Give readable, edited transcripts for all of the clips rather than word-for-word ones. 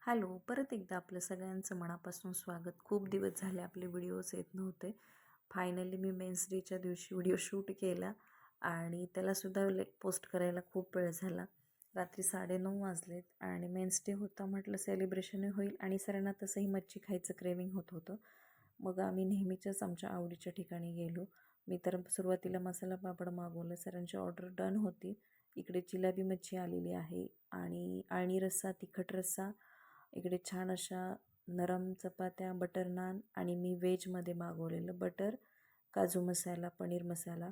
Hello, परत एकदा आपलं सगळ्यांचं मनापासून स्वागत. खूप दिवस झाले आपले व्हिडिओज येत नव्हते. फायनली मी मेन्स डेच्या दिवशी व्हिडिओ शूट केला आणि त्यालासुद्धा पोस्ट करायला खूप वेळ झाला. रात्री 9:30 वाजलेत आणि मेन्स डे होता, म्हटलं सेलिब्रेशनही होईल आणि सरांना तसंही मच्छी खायचं क्रेविंग होत होतं. मग आम्ही नेहमीच्याच आमच्या आवडीच्या ठिकाणी गेलो. मी तर सुरुवातीला मसाला पापड मागवलं. सरांची ऑर्डर डन होती. इकडे जिलेबी मच्छी आलेली आहे आणि आळणी रस्सा, तिखट रस्सा, इकडे छान अशा नरम चपात्या, बटर नान आणि मी व्हेजमध्ये मागवलेलं बटर काजू मसाला, पनीर मसाला.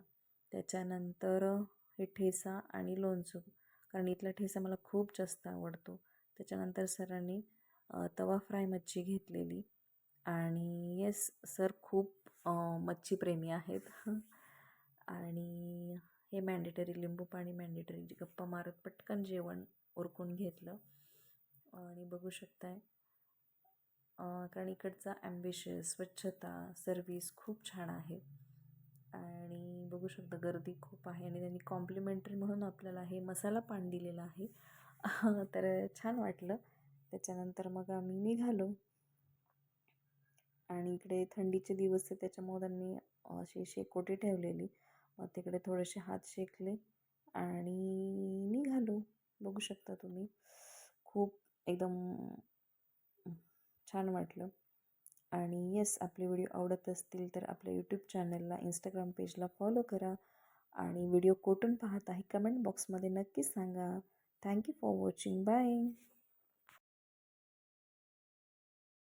त्याच्यानंतर हे ठेचा आणि लोणचं, कारण इथला ठेचा मला खूप जास्त आवडतो. त्याच्यानंतर सरांनी तवा फ्राय मच्छी घेतलेली आणि येस सर खूप मच्छीप्रेमी आहेत. आणि हे मॅन्डेटरी लिंबू पाणी, मॅन्डेटरी गप्पा मारत पटकन जेवण उरकून घेतलं. आणि बघू शकताय कारण इकडचा ॲम्बिशियस, स्वच्छता, सर्विस खूप छान आहे. आणि बघू शकता गर्दी खूप आहे आणि त्यांनी कॉम्प्लिमेंटरी म्हणून आपल्याला हे मसाला पान दिलेलं आहे. तर छान वाटलं. त्याच्यानंतर मग आम्ही निघालो आणि इकडे थंडीचे दिवस आहे त्याच्यामुळे त्यांनी अशी शेकोटी ठेवलेली. मग तिकडे थोडेसे हात शेकले आणि निघालो. बघू शकता तुम्ही, खूप एकदम छान वाटलं. आणि येस, आपले व्हिडिओ आवडत असतील तर आपल्या यूट्यूब चॅनलला, इंस्टाग्राम पेजला फॉलो करा आणि व्हिडिओ कुठून पाहत आहे कमेंट बॉक्समध्ये नक्कीच सांगा. Thank you for watching. बाय.